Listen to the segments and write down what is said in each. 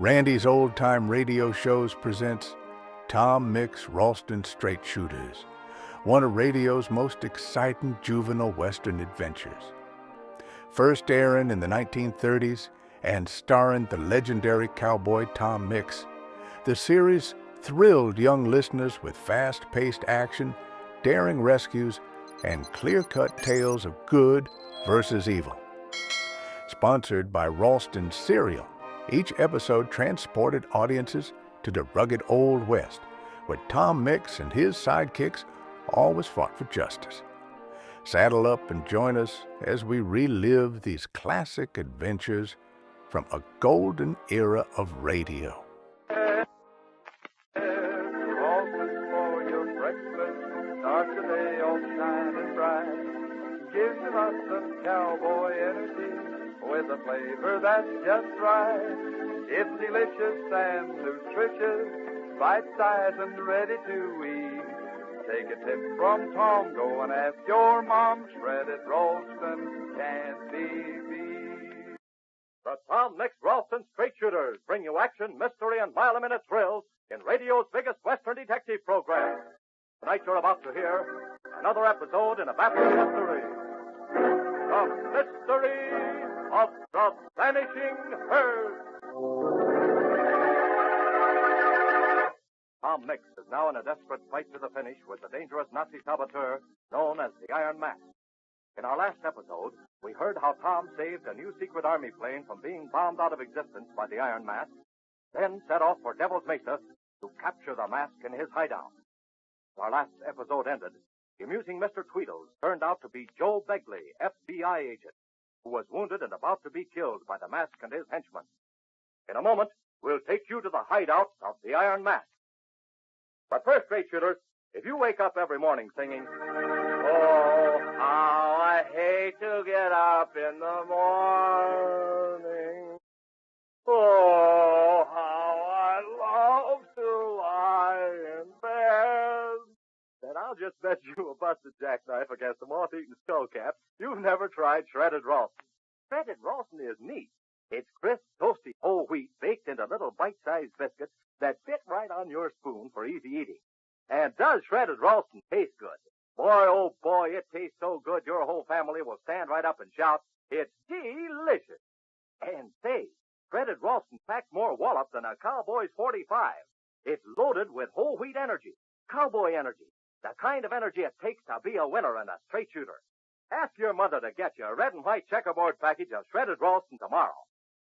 Randy's Old Time Radio Shows presents Tom Mix Ralston Straightshooters, one of radio's most exciting juvenile Western adventures. First airing in the 1930s and starring the legendary cowboy Tom Mix, the series thrilled young listeners with fast-paced action, daring rescues, and clear-cut tales of good versus evil. Sponsored by Ralston Cereal, each episode transported audiences to the rugged Old West, where Tom Mix and his sidekicks always fought for justice. Saddle up and join us as we relive these classic adventures from a golden era of radio. Ralston for your breakfast, start the day all shining bright. Gives you lots of cowboy energy with a flavor that's just right. It's delicious and nutritious, bite-sized and ready to eat. Take a tip from Tom, go and ask your mom. Shredded Ralston can't be beat. The Tom Mix Ralston Straightshooters bring you action, mystery, and mile-a-minute thrills in radio's biggest Western detective program. Tonight you're about to hear another episode in a baffling mystery. The Mystery of the Vanishing Herd. Tom Mix is now in a desperate fight to the finish with the dangerous Nazi saboteur known as the Iron Mask. In our last episode, we heard how Tom saved a new secret army plane from being bombed out of existence by the Iron Mask, then set off for Devil's Mesa to capture the mask in his hideout. Our last episode ended, the amusing Mr. Tweedles turned out to be Joe Begley, FBI agent, who was wounded and about to be killed by the mask and his henchmen. In a moment, we'll take you to the hideout of the Iron Mask. But first, Straightshooters, if you wake up every morning singing, "Oh, how I hate to get up in the morning. Oh, how I love to lie in bed," then I'll just bet you a busted jackknife against a moth-eaten skullcap you've never tried shredded Ralston. Shredded Ralston is neat. It's crisp, toasty whole wheat baked into little bite-sized biscuits that fit right on your spoon for easy eating. And does shredded Ralston taste good? Boy, oh boy, it tastes so good your whole family will stand right up and shout, "It's delicious!" And say, shredded Ralston packs more wallop than a cowboy's 45. It's loaded with whole wheat energy, cowboy energy, the kind of energy it takes to be a winner and a straight shooter. Ask your mother to get you a red and white checkerboard package of shredded Ralston tomorrow.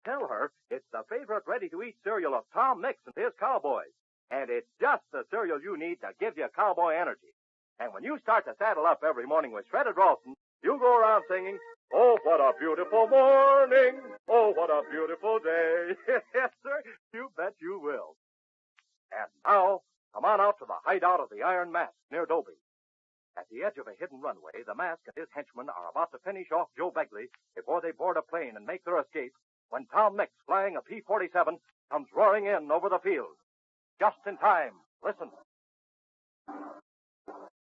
Tell her it's the favorite ready-to-eat cereal of Tom Mix and his cowboys. And it's just the cereal you need to give you cowboy energy. And when you start to saddle up every morning with shredded Ralston, you'll go around singing, "Oh, what a beautiful morning. Oh, what a beautiful day." Yes, sir, you bet you will. And now, come on out to the hideout of the Iron Mask near Dobie. At the edge of a hidden runway, the Mask and his henchmen are about to finish off Joe Begley before they board a plane and make their escape when Tom Mix, flying a P-47, comes roaring in over the field. Just in time. Listen.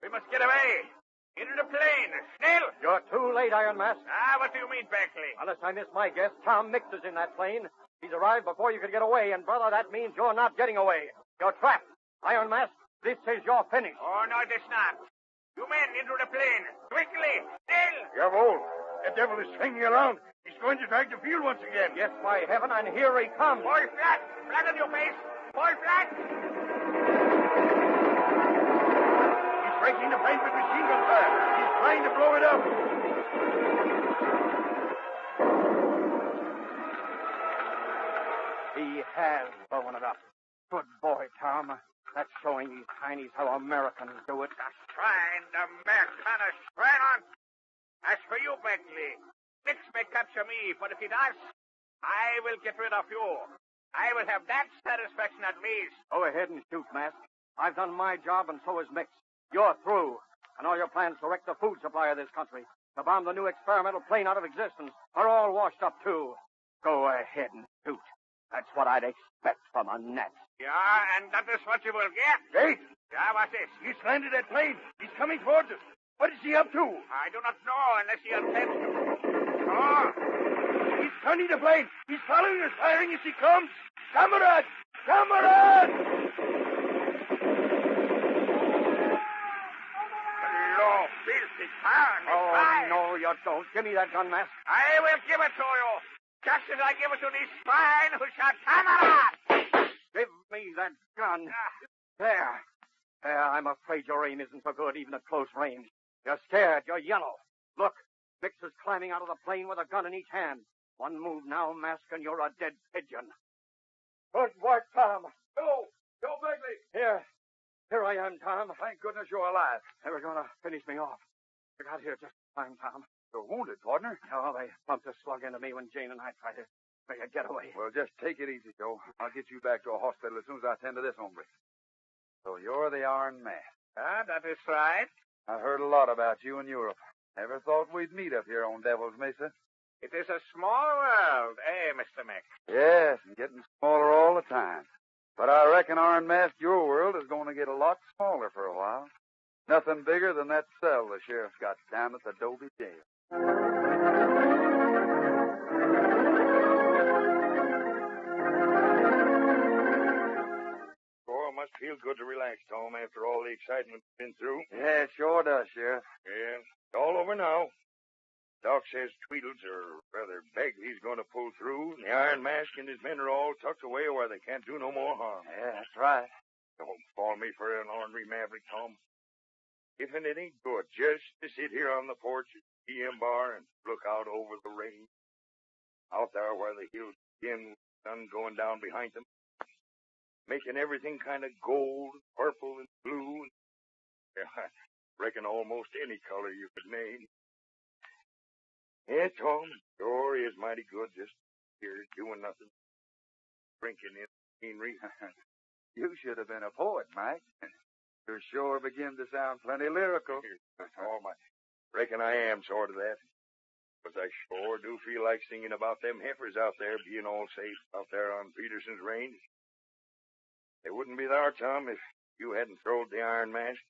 "We must get away. Into the plane. Schnell!" You're too late, Iron Mask. What do you mean, Beckley? Unless I miss my guess, Tom Mix is in that plane. He's arrived before you could get away, and, brother, that means you're not getting away. You're trapped. Iron Mask, this is your finish. Oh, no, it is not. You men, into the plane. Quickly. Schnell! Jawohl. The devil is swinging around. He's going to drag the field once again. Yes, by heaven, and here he comes. Boy flat. Flat on your face. Boy flat. He's breaking the plane with machine gun fire. He's trying to blow it up. He has blown it up. Good boy, Tom. That's showing these Heinies how Americans do it. Trying to Americana strand on. As for you, Beckley, Mix may capture me, but if he does, I will get rid of you. I will have that satisfaction at least. Go ahead and shoot, Mask. I've done my job, and so is Mix. You're through. And all your plans to wreck the food supply of this country, to bomb the new experimental plane out of existence, are all washed up, too. Go ahead and shoot. That's what I'd expect from a net. Yeah, and that is what you will get. Wait. Yeah, what's this? He's landed that plane. He's coming towards us. What is he up to? I do not know unless he intends to. Oh, He's I need a plane. He's following us, firing as he comes. Camarade! Camarade! Hello, filthy clown. No, you don't. Give me that gun, mask. I will give it to you. Just as I give it to these swine who shot Camarade. Give me that gun. There. I'm afraid your aim isn't so good, even at close range. You're scared. You're yellow. Look, Mix is climbing out of the plane with a gun in each hand. One move now, Mask, and you're a dead pigeon. Good work, Tom. Joe Begley. Here I am, Tom. Thank goodness you're alive. They were going to finish me off. You got here just in time, Tom. You're wounded, partner. Oh, they pumped a slug into me when Jane and I tried to make a getaway. Well, just take it easy, Joe. I'll get you back to a hospital as soon as I attend to this hombre. So you're the Iron Man. That is right. I heard a lot about you in Europe. Never thought we'd meet up here on Devil's Mesa. It is a small world, Mr. Mick? Yes, and getting smaller all the time. But I reckon, Iron Mask, your world is going to get a lot smaller for a while. Nothing bigger than that cell the sheriff's got down at the Dobie jail. Oh, it must feel good to relax, Tom, after all the excitement we've been through. Yeah, it sure does, Sheriff. Yeah, it's all over now. Doc says Tweedles, or rather Begley's going to pull through, and the Iron Mask and his men are all tucked away where they can't do no more harm. Yeah, that's right. Don't call me for an ornery maverick, Tom. If it ain't good just to sit here on the porch at the PM bar and look out over the range, out there where the hills begin with the sun going down behind them, making everything kind of gold, purple, and blue. Yeah, I reckon almost any color you could name. Yeah, Tom, sure is mighty good just here doing nothing, drinking in scenery. You should have been a poet, Mike. You sure begin to sound plenty lyrical. Oh, I reckon I am sort of that. But I sure do feel like singing about them heifers out there being all safe out there on Peterson's range. They wouldn't be there, Tom, if you hadn't throwed the Iron Mask.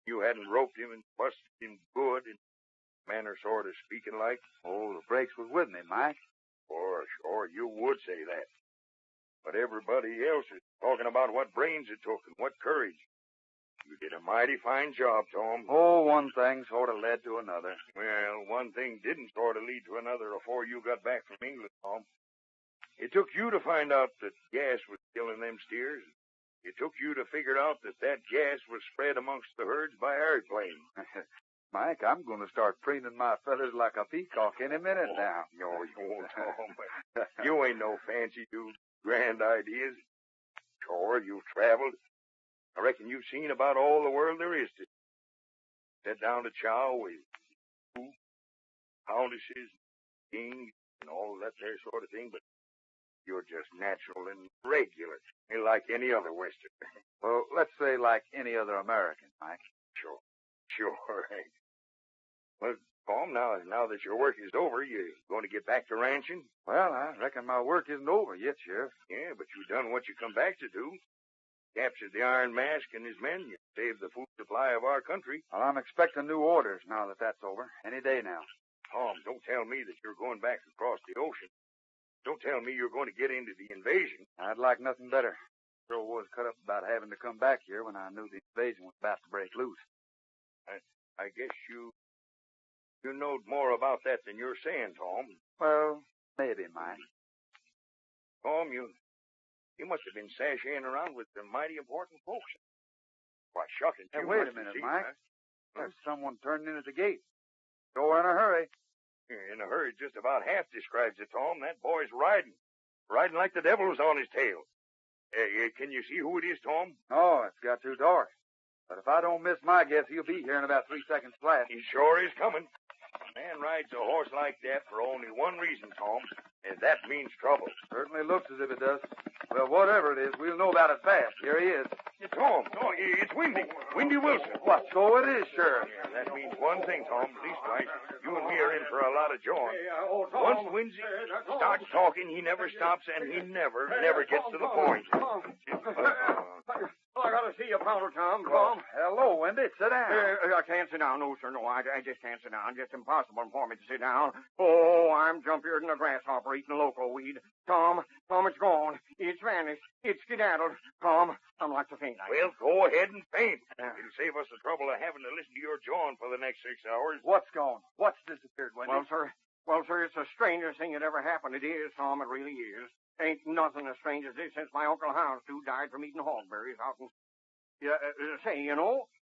You hadn't roped him and busted him good in manner sort of speaking like. Oh, the breaks was with me, Mike. Sure, you would say that. But everybody else is talking about what brains it took and what courage. You did a mighty fine job, Tom. Oh, one thing sort of led to another. Well, one thing didn't sort of lead to another before you got back from England, Tom. It took you to find out that gas was killing them steers. It took you to figure out that gas was spread amongst the herds by airplane. Mike, I'm going to start preening my feathers like a peacock any minute now. No, you won't, Tom. You ain't no fancy dude. Grand ideas. Sure, you've traveled. I reckon you've seen about all the world there is to see. Sat down to chow with countesses, kings, and all that there sort of thing, but you're just natural and regular, like any other Western. Well, let's say like any other American, Mike. Sure. Well, Tom, now that your work is over, you going to get back to ranching? Well, I reckon my work isn't over yet, Sheriff. Yeah, but you've done what you come back to do. Captured the Iron Mask and his men. You saved the food supply of our country. Well, I'm expecting new orders now that that's over. Any day now. Tom, don't tell me that you're going back across the ocean. Don't tell me you're going to get into the invasion. I'd like nothing better. Sure was cut up about having to come back here when I knew the invasion was about to break loose. I guess you know more about that than you're saying, Tom. Well, maybe, Mike. Tom, you must have been sashaying around with some mighty important folks. Why, shucking. Hey, wait a minute, Mike. There's someone turning in at the gate. Go in a hurry. In a hurry, just about half describes it, Tom. That boy's riding. Riding like the devil was on his tail. Hey, can you see who it is, Tom? Oh, it's got too dark. But if I don't miss my guess, he'll be here in about 3 seconds flat. He sure is coming. A man rides a horse like that for only one reason, Tom, and that means trouble. Certainly looks as if it does. Well, whatever it is, we'll know about it fast. Here he is. It's Tom. No, it's Windy. Windy Wilson. What? So it is, Sheriff. Yeah, that means one thing, Tom. Leastwise, you and me are in for a lot of joy. Once Windy starts talking, he never stops, and he never gets to the point. I gotta see you, Hello, Tom. Well, Tom. hello, Wendy. Sit down. I can't sit down. No, sir. No, I just can't sit down. Just impossible for me to sit down. Oh, I'm jumpier than a grasshopper eating loco weed. Tom, it's gone. It's vanished. It's skedaddled. Tom, I'm like to faint. Well, go ahead and faint. It'll save us the trouble of having to listen to your jawing for the next 6 hours. What's gone? What's disappeared, Wendy? Well, sir, it's the strangest thing that ever happened. It is, Tom. It really is. Ain't nothing as strange as this since my Uncle Houndstooth died from eating hogberries out in... say,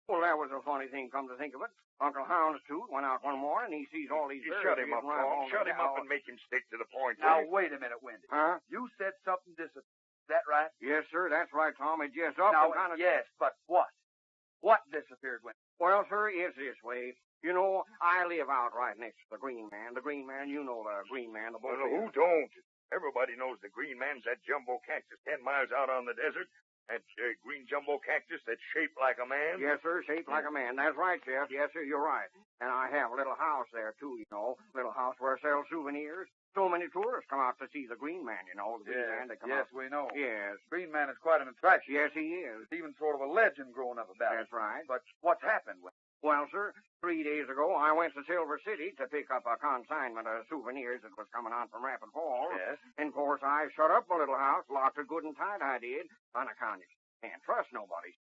well, that was a funny thing, come to think of it. Uncle Houndstooth went out one morning and he sees all these You berries. shut him up, right Tom. along Shut the him up gal. and make him stick to the point. Now, will you? wait a minute, Wendy. Huh? You said something disappeared. Is that right? Yes, sir, that's right, Tom. It just up Now, and kind of... yes, but what? What disappeared, Wendy? Well, sir, it's this way. I live out right next to the Green Man. The Green Man, you know the Green Man. The Well, who don't? Everybody knows the green man's that jumbo cactus 10 miles out on the desert. That green jumbo cactus that's shaped like a man. Yes, sir, shaped like a man. That's right, Chef. Yes, sir, you're right. And I have a little house there, too, Little house where I sell souvenirs. So many tourists come out to see the Green Man, The Green Man, they come out. Yes, we know. Yes. Green Man is quite an attraction. Yes, he is. There's even sort of a legend growing up about it. That's right. But what's happened, Wendy? Well, sir, 3 days ago, I went to Silver City to pick up a consignment of souvenirs that was coming on from Rapid Falls. Yes. And, of course, I shut up my little house, locked it good and tight, I did, on account of can't trust nobody.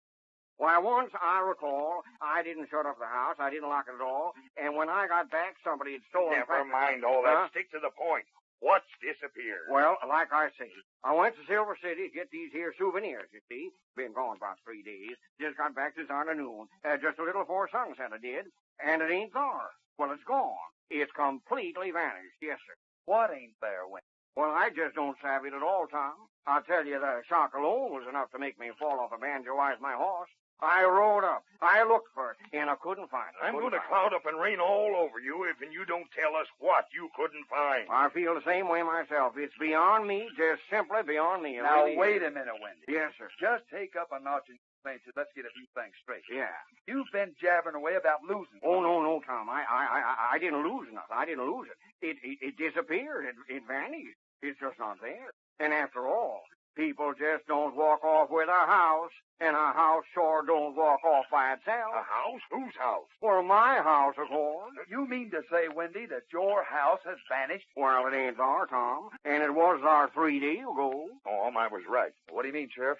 Why, once I recall, I didn't shut up the house, I didn't lock it at all, and when I got back, somebody had stolen... Never mind all that. Stick to the point. What's disappeared? Well, like I say, I went to Silver City to get these here souvenirs, you see. Been gone about 3 days. Just got back this afternoon. Just a little before sunset I did. And it ain't there. Well, it's gone. It's completely vanished. Yes, sir. What ain't there, Wendy? Well, I just don't savvy it at all, Tom. I'll tell you, the shock alone was enough to make me fall off a banjo-wise my horse. I rode up. I looked for it, and I couldn't find it. I'm going to cloud up and rain all over you if you don't tell us what you couldn't find. I feel the same way myself. It's beyond me, just simply beyond me. Now, really wait is. a minute, Wendy. Yes, sir. Just take up a notch in your expenses. Let's get a few things straight. Yeah. You've been jabbering away about losing. Oh, no, Tom. I didn't lose nothing. I didn't lose it. It disappeared. It vanished. It's just not there. And after all, people just don't walk off with a house, and a house sure don't walk off by itself. A house? Whose house? Well, my house, of course. You mean to say, Wendy, that your house has vanished? Well, it ain't there, Tom. And it was there 3 days ago. Tom, I was right. What do you mean, Sheriff?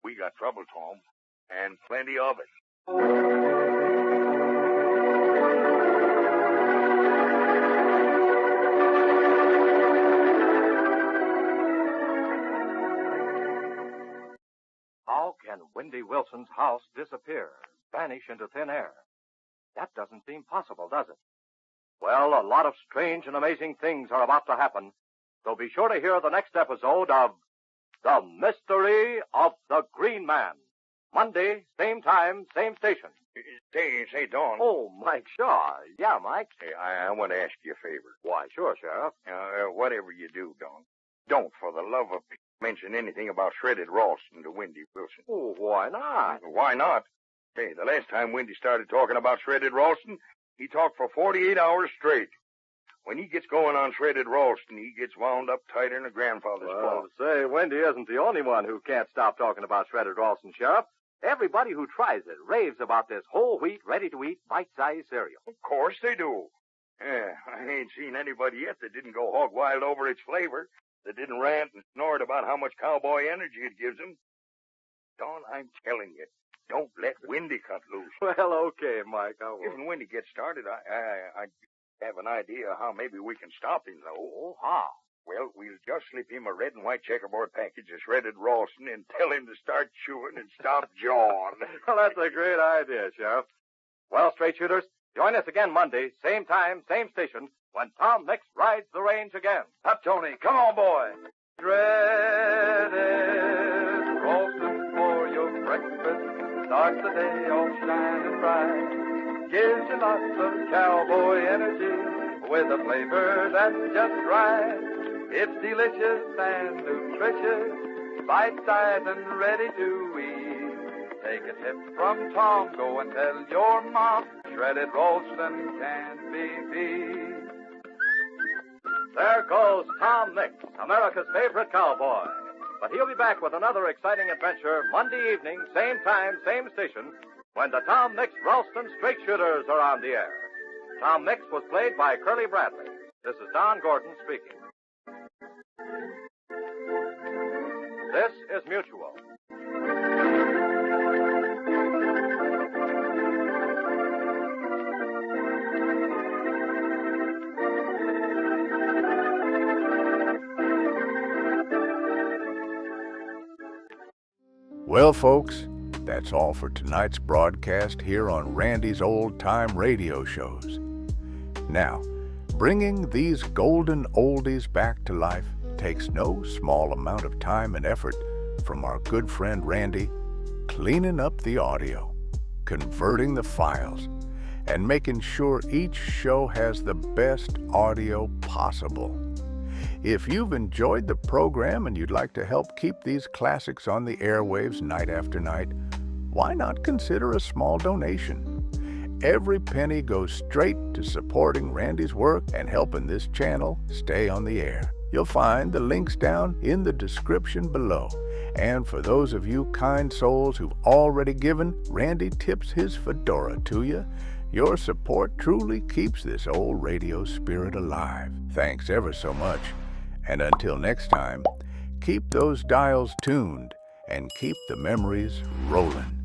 We got trouble, Tom, and plenty of it. How can Wendy Wilson's house disappear, vanish into thin air? That doesn't seem possible, does it? Well, a lot of strange and amazing things are about to happen, so be sure to hear the next episode of The Mystery of the Green Man. Monday, same time, same station. Say, Don. Oh, Mike Shaw. Yeah, Mike. Hey, I want to ask you a favor. Why, sure, Sheriff. Whatever you do, Don, don't, for the love of Pete, mention anything about shredded Ralston to Wendy Wilson. Oh, why not? Why not? Hey, the last time Wendy started talking about shredded Ralston, he talked for 48 hours straight. When he gets going on shredded Ralston, he gets wound up tighter than a grandfather's Well, clock. say, Wendy isn't the only one who can't stop talking about shredded Ralston, Sheriff. Everybody who tries it raves about this whole wheat, ready-to-eat, bite-sized cereal. Of course they do. Yeah, I ain't seen anybody yet that didn't go hog wild over its flavor, that didn't rant and snort about how much cowboy energy it gives them. Don, I'm telling you, don't let Wendy cut loose. Well, okay, Mike, I If won't. and Wendy gets started, I have an idea how maybe we can stop him, though. Oh, how? Well, we'll just slip him a red and white checkerboard package of shredded Ralston and tell him to start chewing and stop jawing. Well, that's a great idea, Sheriff. Well, Straightshooters, join us again Monday, same time, same station, when Tom Mix rides the range again. Up, Tony. Come on, boy. Shredded Ralston for your breakfast starts the day off shining bright. Gives you lots of cowboy energy with a flavor that's just right. It's delicious and nutritious, bite-sized and ready to eat. Take a tip from Tom, go and tell your mom, shredded Ralston can be beat. There goes Tom Mix, America's favorite cowboy. But he'll be back with another exciting adventure Monday evening, same time, same station, when the Tom Mix Ralston Straightshooters are on the air. Tom Mix was played by Curly Bradley. This is Don Gordon speaking. This is Mutual. Well, folks, that's all for tonight's broadcast here on Randy's Old Time Radio Shows. Now, bringing these golden oldies back to life takes no small amount of time and effort from our good friend Randy, cleaning up the audio, converting the files, and making sure each show has the best audio possible. If you've enjoyed the program and you'd like to help keep these classics on the airwaves night after night, why not consider a small donation? Every penny goes straight to supporting Randy's work and helping this channel stay on the air. You'll find the links down in the description below. And for those of you kind souls who've already given, Randy tips his fedora to you. Your support truly keeps this old radio spirit alive. Thanks ever so much. And until next time, keep those dials tuned and keep the memories rolling.